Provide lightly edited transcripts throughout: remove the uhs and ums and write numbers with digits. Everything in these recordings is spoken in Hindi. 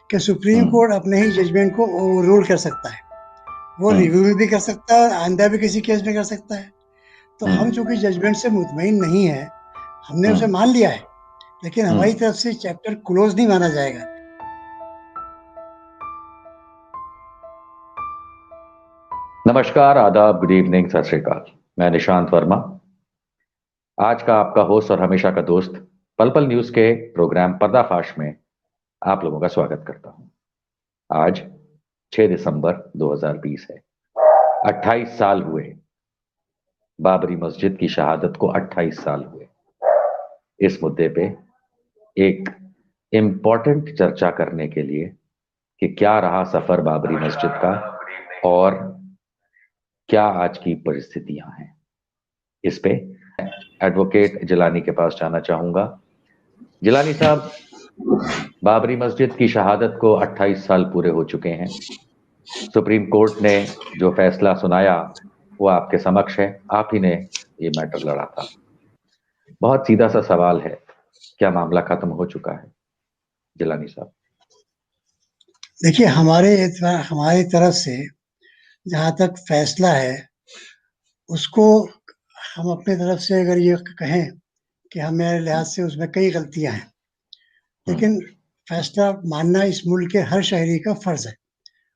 कि सुप्रीम कोर्ट अपने ही जजमेंट को ओवररूल कर सकता है। वो रिव्यू भी कर सकता है, आइंदा भी किसी केस में कर सकता है। तो हम चूंकि जजमेंट से मुतमईन नहीं है, हमने उसे मान लिया है, लेकिन हमारी तरफ से चैप्टर क्लोज नहीं माना जाएगा। नमस्कार, आदाब, गुड इवनिंग, सत श्री अकाल। मैं निशांत वर्मा, आज का आपका होस्ट और हमेशा का दोस्त पल पल न्यूज के प्रोग्राम पर्दाफाश में आप लोगों का स्वागत करता हूं। आज 6 दिसंबर 2020 है। 28 साल हुए बाबरी मस्जिद की शहादत को, 28 साल हुए। इस मुद्दे पे एक इंपॉर्टेंट चर्चा करने के लिए कि क्या रहा सफर बाबरी मस्जिद का और क्या आज की परिस्थितियां हैं, इस पे एडवोकेट जिलानी के पास जाना चाहूंगा। जिलानी साहब, बाबरी मस्जिद की शहादत को 28 साल पूरे हो चुके हैं। सुप्रीम कोर्ट ने जो फैसला सुनाया वो आपके समक्ष है। आप ही ने ये मैटर लड़ा था। बहुत सीधा सा सवाल है, क्या मामला खत्म हो चुका है जिलानी साहब? देखिए, हमारी तरफ से जहाँ तक फैसला है, उसको हम अपने तरफ से अगर ये कहें कि हमारे लिहाज से उसमें कई गलतियां हैं, लेकिन फैसला मानना इस मुल्क के हर शहरी का फर्ज है।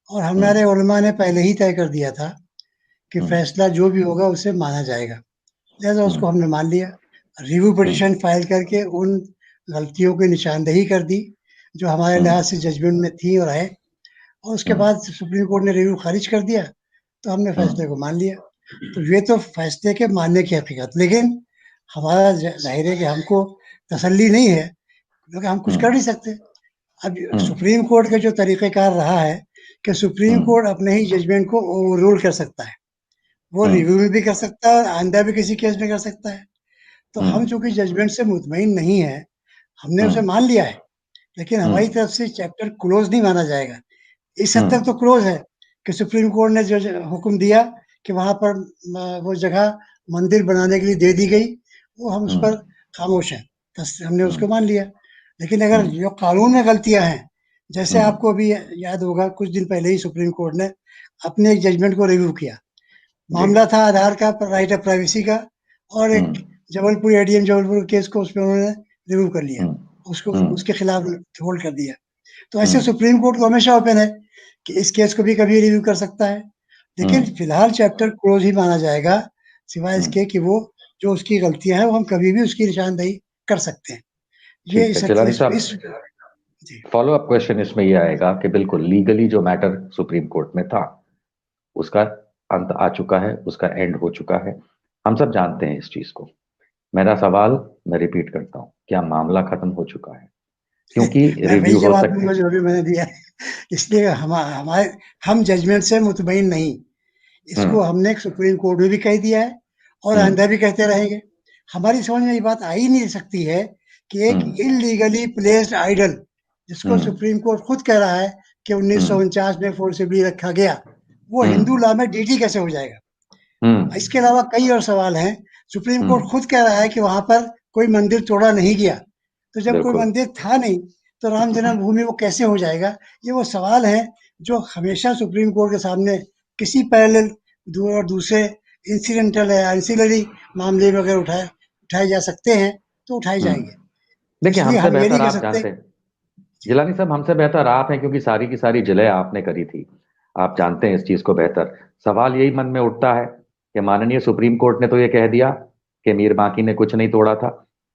और हमारे उलमा ने पहले ही तय कर दिया था कि फैसला जो भी होगा उसे माना जाएगा, लिहाजा उसको हमने मान लिया। रिव्यू पिटिशन फाइल करके उन गलतियों की निशानदेही कर दी जो हमारे लिहाज से जजमेंट में थी और है, और उसके बाद सुप्रीम कोर्ट ने रिव्यू खारिज कर दिया, तो हमने फैसले को मान लिया। तो ये तो फैसले के मानने की हकीकत, लेकिन हमारा जाहिर है कि हमको तसल्ली नहीं है, क्योंकि हम कुछ कर नहीं सकते। अब सुप्रीम कोर्ट का जो तरीक़ेकार रहा है कि सुप्रीम कोर्ट अपने ही जजमेंट को ओवररूल कर सकता है। वो रिव्यू भी कर सकता है, आइंदा भी किसी केस में कर सकता है। तो हम चूंकि जजमेंट से मुतमईन नहीं है, हमने उसे मान लिया है, लेकिन हमारी तरफ से चैप्टर क्लोज नहीं माना जाएगा। इस हद तक तो क्लोज है कि सुप्रीम कोर्ट ने जो हुक्म दिया कि वहां पर वो जगह मंदिर बनाने के लिए दे दी गई, वो हम उस पर खामोश हैं, हमने उसको मान लिया। लेकिन अगर जो कानून में गलतियां हैं, जैसे आपको अभी याद होगा, कुछ दिन पहले ही सुप्रीम कोर्ट ने अपने एक जजमेंट को रिव्यू किया। मामला था आधार का, राइट ऑफ प्राइवेसी का, और एक जबलपुर एडीएम जबलपुर केस को उसमें उन्होंने रिव्यू कर लिया, उसको उसके खिलाफ होल्ड कर दिया। तो ऐसे सुप्रीम कोर्ट को हमेशा ओपन है कि इस केस को भी कभी रिव्यू कर सकता है, लेकिन फिलहाल चैप्टर क्लोज ही माना जाएगा, सिवाय इसके कि वो जो उसकी गलतियां हैं वो हम कभी भी उसकी निशानदेही कर सकते हैं। ये ठीक है जिलानी साहब, जी। फॉलो अप क्वेश्चन इसमें ये आएगा कि बिल्कुल लीगली जो मैटर सुप्रीम कोर्ट में था उसका अंत आ चुका है, उसका एंड हो चुका है, हम सब जानते हैं इस चीज को। मेरा सवाल मैं रिपीट करता हूं, क्या मामला खत्म हो चुका है? क्योंकि मैं वही रिव्यू हो जवाब सकते दूंगा जो अभी मैंने दिया है, इसलिए हम जजमेंट से मुतमईन नहीं। इसको हमने सुप्रीम कोर्ट में भी कह दिया है और आइंदा भी कहते रहेंगे। हमारी समझ में ये बात आ ही नहीं सकती है कि एक इलीगली प्लेस्ड आइडल, जिसको सुप्रीम कोर्ट खुद कह रहा है कि 1949 में फोर्सिबली रखा गया, वो हिंदू लॉ में डीटी कैसे हो जाएगा? इसके अलावा कई और सवाल हैं। सुप्रीम कोर्ट खुद कह रहा है कि वहां पर कोई मंदिर तोड़ा नहीं गया, तो जब कोई बिल्कुल। मंदिर था नहीं तो राम जन्मभूमि वो कैसे हो जाएगा? ये वो सवाल हैं जो हमेशा सुप्रीम कोर्ट के सामने किसी पैरेलल और दूसरे इंसिडेंटल या एंसिलरी मामले में अगर उठाए जा सकते हैं तो उठाए जाएंगे। देखिए, इसलिए हमसे हम ये नहीं बेहतर कह आप सकते। जानते हैं जिलानी साहब, हमसे बेहतर आप हैं, क्योंकि सारी की सारी जिले आपने करी थी। आप जानते हैं इस चीज को बेहतर। सवाल यही मन में उठता है कि माननीय सुप्रीम कोर्ट ने तो ये कह दिया कि मीर बांकी ने कुछ नहीं तोड़ा था।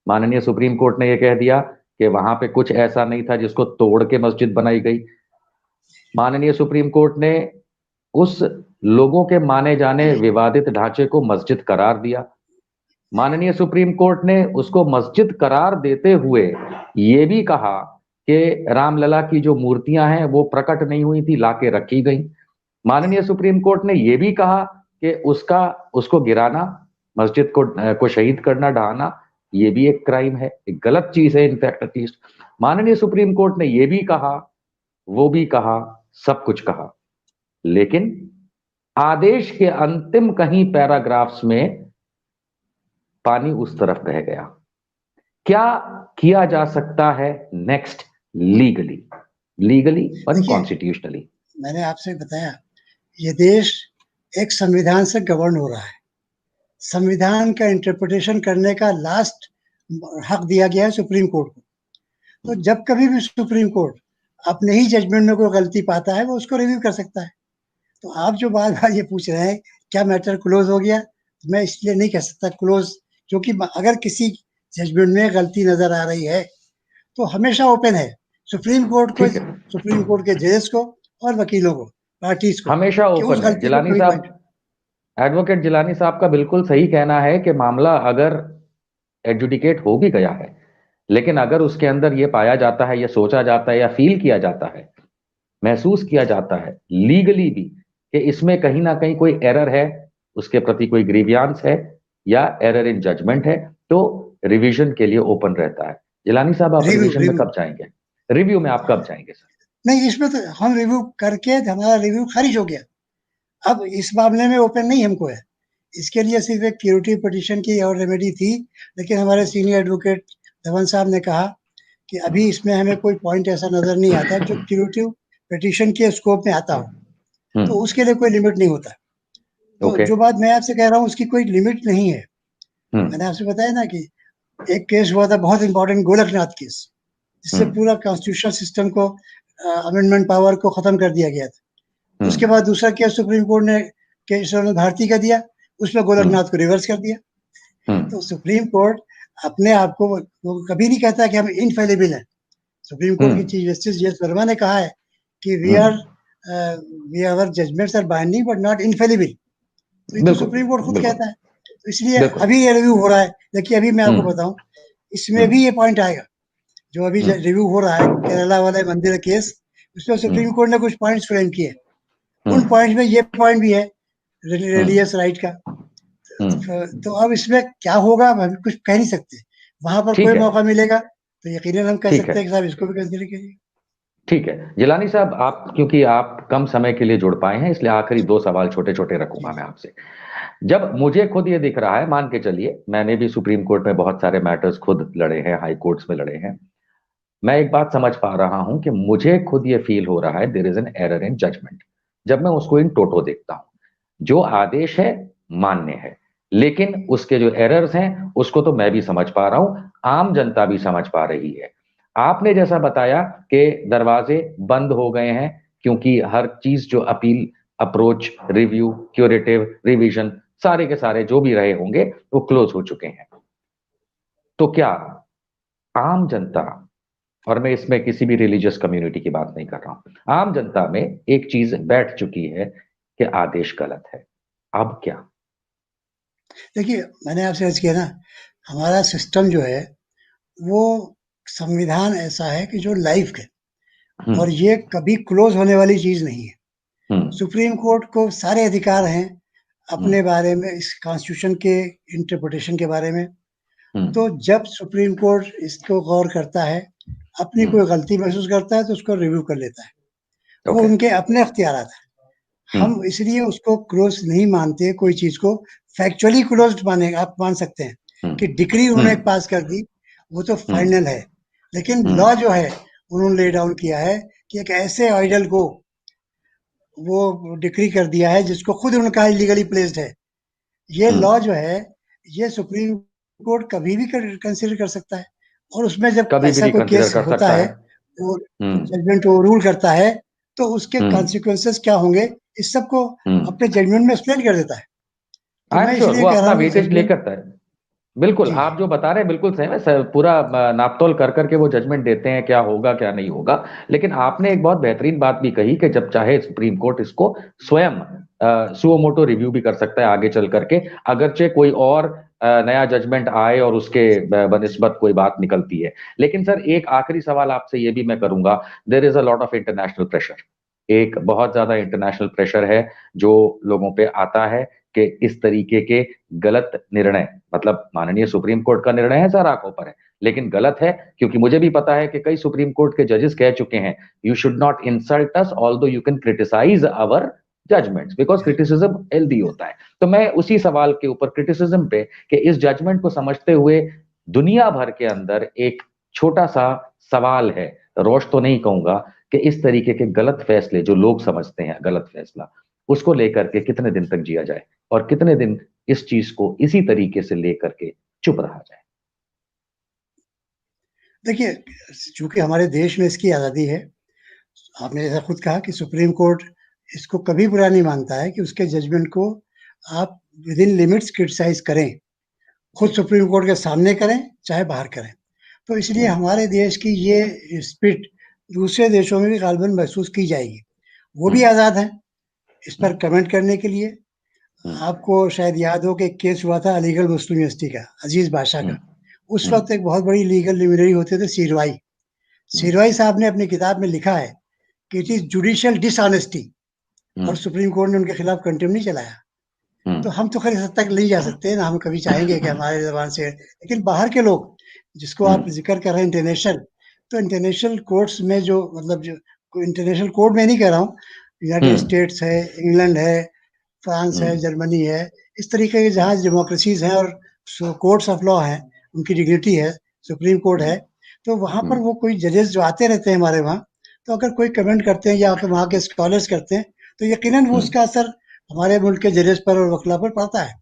माननीय सुप्रीम कोर्ट ने यह कह दिया कि वहां पे कुछ ऐसा नहीं था जिसको तोड़ के मस्जिद बनाई गई। माननीय सुप्रीम कोर्ट ने उस लोगों के माने जाने विवादित ढांचे को मस्जिद करार दिया। माननीय सुप्रीम कोर्ट ने उसको मस्जिद करार देते हुए ये भी कहा कि रामलला की जो मूर्तियां हैं वो प्रकट नहीं हुई थी, लाके रखी गई। माननीय सुप्रीम कोर्ट ने यह भी कहा कि उसको गिराना, मस्जिद को शहीद करना, ढहाना, ये भी एक क्राइम है, एक गलत चीज है इनफैक्ट एटलीस्ट। माननीय सुप्रीम कोर्ट ने यह भी कहा, वो भी कहा, सब कुछ कहा, लेकिन आदेश के अंतिम कहीं पैराग्राफ्स में पानी उस तरफ बह गया। क्या किया जा सकता है नेक्स्ट लीगली? लीगली और देखिए, कॉन्स्टिट्यूशनली। मैंने आपसे बताया, ये देश एक संविधान से गवर्न हो रहा है। संविधान का इंटरप्रिटेशन करने का लास्ट हक दिया गया है सुप्रीम कोर्ट को। तो जब कभी भी सुप्रीम कोर्ट अपने ही जजमेंट में कोई गलती पाता है, वो उसको रिव्यू कर सकता है। तो आप जो बार-बार ये पूछ रहे हैं, क्या मैटर क्लोज़ हो गया? तो मैं इसलिए नहीं कह सकता क्लोज़, क्योंकि अगर किसी जजमेंट में गलती नज़र आ रही है, तो हमेशा ओपन है। सुप्रीम कोर्ट को, ठीक है, सुप्रीम कोर्ट के जजेस को और वकीलों को, पार्टीज़ को, हमेशा कि उस ओपन है। गलती को जिलानी कभी साहब, पॉइंट। एडवोकेट जिलानी साहब का बिल्कुल सही कहना है कि मामला अगर एडजुडिकेट हो भी गया है, लेकिन अगर उसके अंदर ये पाया जाता है या सोचा जाता है या फील किया जाता है, महसूस किया जाता है लीगली भी कि इसमें कहीं ना कहीं कोई एरर है, उसके प्रति कोई ग्रीवियांस है या एरर इन जजमेंट है, तो रिवीजन के लिए ओपन रहता है। जिलानी साहब, आप रिव्यू रिवीजन में रिव्यू कब जाएंगे? रिव्यू में आप कब जाएंगे सर? नहीं, इसमें तो हम रिव्यू करके हमारा रिव्यू खारिज हो गया। अब इस मामले में ओपन नहीं हमको है। इसके लिए सिर्फ एक क्यूरेटिव पिटीशन की और रेमेडी थी, लेकिन हमारे सीनियर एडवोकेट धवन साहब ने कहा कि अभी इसमें हमें कोई पॉइंट ऐसा नज़र नहीं आता जो क्यूरेटिव पिटीशन के स्कोप में आता हो, तो हम्म। उसके लिए कोई लिमिट नहीं होता। तो ओके। जो बात मैं आपसे कह रहा हूँ, उसकी कोई लिमिट नहीं है। मैंने हम्म। आपसे बताया ना कि एक केस हुआ था बहुत इंपॉर्टेंट, गोलकनाथ केस, जिससे हम्म। पूरा कॉन्स्टिट्यूशनल सिस्टम को, अमेंडमेंट पावर को खत्म कर दिया गया था। उसके हम्म। बाद दूसरा केस सुप्रीम कोर्ट ने केशव भारती का दिया, उसमें हम्म। गोलकनाथ को रिवर्स कर दिया। तो हम्म। सुप्रीम कोर्ट अपने आप को वो कभी नहीं कहता कि हम इनफेलिबल हैं। सुप्रीम कोर्ट की hmm. Chief justice J S Verma ने कहा है कि hmm. We our judgments are binding but not infallible. तो ये तो बिल्कुल, सुप्रीम कोर्ट खुद बिल्कुल, कहता है। तो इसलिए बिल्कुल। अभी ये रिव्यू हो रहा है। देखिए, अभी मैं आपको हम्म। बताऊं, इसमें भी हम्म। ये पॉइंट आएगा जो अभी हम्म। रिव्यू हो रहा है, केरला वाले मंदिर केस। उसमें सुप्रीम हम्म। कोर्ट ने कुछ पॉइंट्स फ्रेम किए। उन हम्म। पॉइंट्स में ये पॉइंट भी है, हम्म। रिलीजियस राइट का। हम्म। तो अब इसमें क्या होगा, हम कुछ कह नहीं सकते। वहां पर कोई ठीक है, मौका मिलेगा तो यकीनन हम कह ठीक है, सकते हैं कि साहब इसको भी कंसिडर कीजिए। ठीक है। जिलानी साहब, आप क्योंकि आप कम समय के लिए जुड़ पाए हैं, इसलिए आखिरी दो सवाल छोटे छोटे जी रखूंगा मैं जी। आपसे। जब मुझे खुद ये दिख रहा है, मान के चलिए मैंने भी सुप्रीम कोर्ट में बहुत सारे मैटर्स खुद लड़े हैं, हाई कोर्ट्स में लड़े हैं, मैं एक बात समझ पा रहा हूं कि मुझे खुद ये फील हो रहा है there is an error in judgement. जब मैं उसको इन टोटो देखता हूं, जो आदेश है मान्य है, लेकिन उसके जो एरर्स हैं उसको तो मैं भी समझ पा रहा हूं, आम जनता भी समझ पा रही है। आपने जैसा बताया कि दरवाजे बंद हो गए हैं क्योंकि हर चीज जो appeal, approach, review, curative, revision, सारे के सारे जो भी रहे होंगे वो क्लोज हो चुके हैं। तो क्या आम जनता, और मैं इसमें किसी भी रिलीजियस कम्युनिटी की बात नहीं कर रहा हूं, आम जनता में एक चीज बैठ चुकी है कि आदेश गलत है, अब क्या? देखिए, मैंने आपसे अर्ज किया ना, हमारा सिस्टम जो है वो संविधान ऐसा है कि जो लाइफ है, और हम्म। ये कभी क्लोज होने वाली चीज नहीं है। हम्म। सुप्रीम कोर्ट को सारे अधिकार हैं हम्म। अपने बारे में, इस कॉन्स्टिट्यूशन के इंटरप्रिटेशन के बारे में। तो हम्म। जब सुप्रीम कोर्ट इसको गौर करता है, अपनी हम्म। कोई गलती महसूस करता है, तो उसको रिव्यू कर लेता है। वो ओके। उनके अपने अख्तियारात हैं। हम हम्म। इसलिए उसको क्लोज नहीं मानते, कोई चीज को फैक्चुअली क्लोज्ड माने, आप मान सकते हैं कि हम्म। डिक्री उन्होंने हम्म। पास कर दी, वो तो हम्म। फाइनल है। लेकिन लॉ हम्म। जो है, उन्होंने ले डाउन किया है कि एक ऐसे आइडल को वो डिक्री कर दिया है जिसको खुद उन्होंने कहा इलीगली प्लेस्ड है। ये लॉ हम्म। जो है, ये सुप्रीम कोर्ट कभी भी कंसिडर कर सकता है। और उसमें जब कभी भी ऐसा कोई रिकंसिडर केस कर होता सकता है, है। वो हम्म। जजमेंट ओवररूल करता है, तो उसके हम्म। कॉन्सिक्वेंसेस क्या होंगे, इस सब को हम्म। अपने जजमेंट में एक्सप्लेन कर देता है। तो आई एम मैं श्योर इसलिए वो कह रहा अपना हूँ कि वेटेज जजमेंट। लेकर है। बिल्कुल, जी आप जो बता रहे हैं बिल्कुल सही है, पूरा नापतोल कर करके वो जजमेंट देते हैं क्या होगा क्या नहीं होगा। लेकिन आपने एक बहुत बेहतरीन बात भी कही कि जब चाहे सुप्रीम कोर्ट इसको स्वयं सुओ मोटो रिव्यू भी कर सकता है आगे चल करके, अगरचे कोई और नया जजमेंट आए और उसके बनिस्बत कोई बात निकलती है। लेकिन सर, एक आखिरी सवाल आपसे ये भी मैं करूंगा। There is a lot of international pressure, एक बहुत ज्यादा इंटरनेशनल प्रेशर है जो लोगों पे आता है कि इस तरीके के गलत निर्णय, मतलब माननीय सुप्रीम कोर्ट का निर्णय है सर आंखों पर है, लेकिन गलत है, क्योंकि मुझे भी पता है कि कई सुप्रीम कोर्ट के जजेस कह चुके हैं, you should not insult us although you can criticise our judgements, because criticism healthy होता है। तो मैं उसी सवाल के ऊपर, क्रिटिसिज्म पे, कि इस जजमेंट को समझते हुए दुनिया भर के अंदर एक छोटा सा सवाल है, रोष तो नहीं कहूंगा, कि इस तरीके के गलत फैसले जो लोग समझते हैं गलत फैसला, उसको लेकर के कितने दिन तक जिया जाए और कितने दिन इस चीज को इसी तरीके से लेकर के चुप रहा जाए? देखिए, चूंकि हमारे देश में इसकी आज़ादी है, आपने जैसा खुद कहा कि सुप्रीम कोर्ट इसको कभी बुरा नहीं मानता है कि उसके जजमेंट को आप विद इन लिमिट्स क्रिटिसाइज करें, खुद सुप्रीम कोर्ट के सामने करें, चाहे बाहर करें। तो इसलिए हमारे देश की ये स्पिरिट दूसरे देशों में भी गालिबन महसूस की जाएगी। वो भी आज़ाद हैं इस पर कमेंट करने के लिए। आपको शायद याद हो कि एक केस हुआ था अलीगढ़ मुस्लिम यूनिवर्सिटी का, अजीज बादशाह का। उस वक्त एक बहुत बड़ी लीगल लिमिनरी होते थे सीरवाई। सीरवाई साहब ने अपनी किताब में लिखा है कि इट इज जुडिशियल डिसऑनेस्टी, और सुप्रीम कोर्ट ने उनके खिलाफ कंटेम्प्ट नहीं चलाया। तो हम तो खैर इस हद तक नहीं जा सकते ना, हम कभी चाहेंगे कि हमारे जबान से, लेकिन बाहर के लोग जिसको आप जिक्र कर रहे हैं इंटरनेशनल, तो इंटरनेशनल कोर्ट्स में जो मतलब जो इंटरनेशनल कोर्ट में नहीं कह रहा हूँ, यूनाइटेड स्टेट्स है, इंग्लैंड है, फ्रांस है, जर्मनी है, इस तरीके के जहाँ डेमोक्रेसीज हैं और कोर्ट्स ऑफ लॉ हैं, उनकी डिग्निटी है, सुप्रीम कोर्ट है, तो वहाँ पर वो कोई जजेस जो आते रहते हैं हमारे वहाँ, तो अगर कोई कमेंट करते हैं या फिर वहाँ के स्कॉलर्स करते हैं, तो यकीनन वो उसका असर हमारे मुल्क के जजेस पर और वकला पर पड़ता है।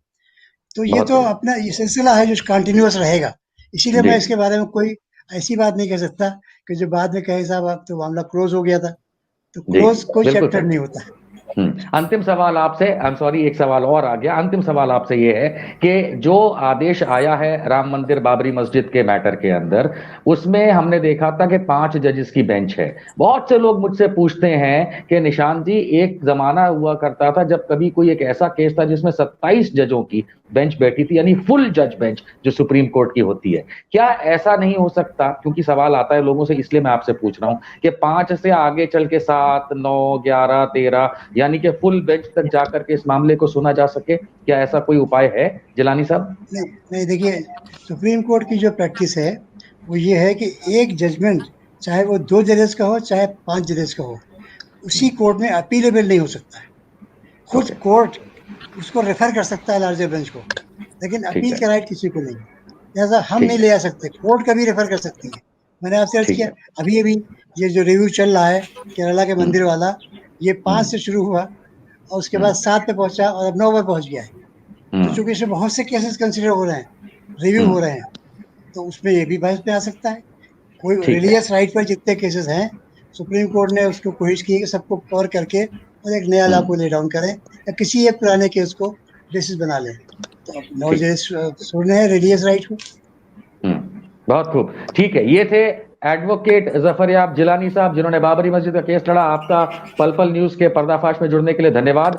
तो ये तो अपना ये सिलसिला है जो कंटिन्यूअस रहेगा। इसीलिए मैं इसके बारे में कोई ऐसी बात नहीं कह सकता कि जो बाद में कहे साहब अब तो मामला क्लोज हो गया था। तो क्लोज कोई चैप्टर नहीं होता है। अंतिम सवाल आपसे, आई एम सॉरी एक सवाल और आ गया। अंतिम सवाल आपसे ये है कि जो आदेश आया है राम मंदिर बाबरी मस्जिद के मैटर के अंदर, उसमें हमने देखा था कि 5 जजेस की बेंच है। बहुत से लोग मुझसे पूछते हैं कि निशान जी, एक जमाना हुआ करता था जब कभी कोई एक ऐसा केस था जिसमें 27 जजों की बेंच बैठी थी, यानी फुल जज बेंच जो सुप्रीम कोर्ट की होती है। क्या ऐसा नहीं हो सकता, क्योंकि सवाल आता है लोगों से, इसलिए मैं आपसे पूछ रहा हूं कि 5 से आगे चल के 7, 9, 11, 13 यानी कि फुल बेंच तक जाकर के इस मामले को सुना जा सके? क्या ऐसा कोई उपाय है जिलानी साहब? नहीं, देखिए, सुप्रीम कोर्ट की जो प्रैक्टिस है वो ये है कि एक जजमेंट चाहे वो 2 जजेस का हो चाहे 5 जजेस का हो, उसी कोर्ट में अपीलेबल नहीं हो सकता है। खुद कोर्ट उसको रेफर कर सकता है लार्जर बेंच को, लेकिन अपील का राइट किसी को नहीं है। लिहाजा हम नहीं ले आ सकते, कोर्ट कभी रेफर कर सकती है। मैंने आपसे अर्ज किया अभी अभी ये जो रिव्यू चल रहा है केरला के मंदिर वाला, ये 5 से शुरू हुआ और उसके बाद 7 पे पहुंचा और अब 9 पे पहुंच गया है। तो चूंकि इसमें बहुत से केसेस कंसिडर हो रहे हैं, रिव्यू हो रहे हैं, तो उसमें ये भी बहस में आ सकता है। कोई रिलीजियस राइट पर जितने केसेस हैं, सुप्रीम कोर्ट ने उसको कोशिश की कि सबको कवर करके और एक नया लॉ को ले डाउन करें या किसी एक पुराने केस को बेसिस बना लें। तो अब नौ जजेस सुनने हैं रिलीजियस राइट को। बहुत खूब, ठीक है। ये थे एडवोकेट जफरयाब जिलानी साहब, जिन्होंने बाबरी मस्जिद का केस लड़ा। आपका पल पल न्यूज के पर्दाफाश में जुड़ने के लिए धन्यवाद।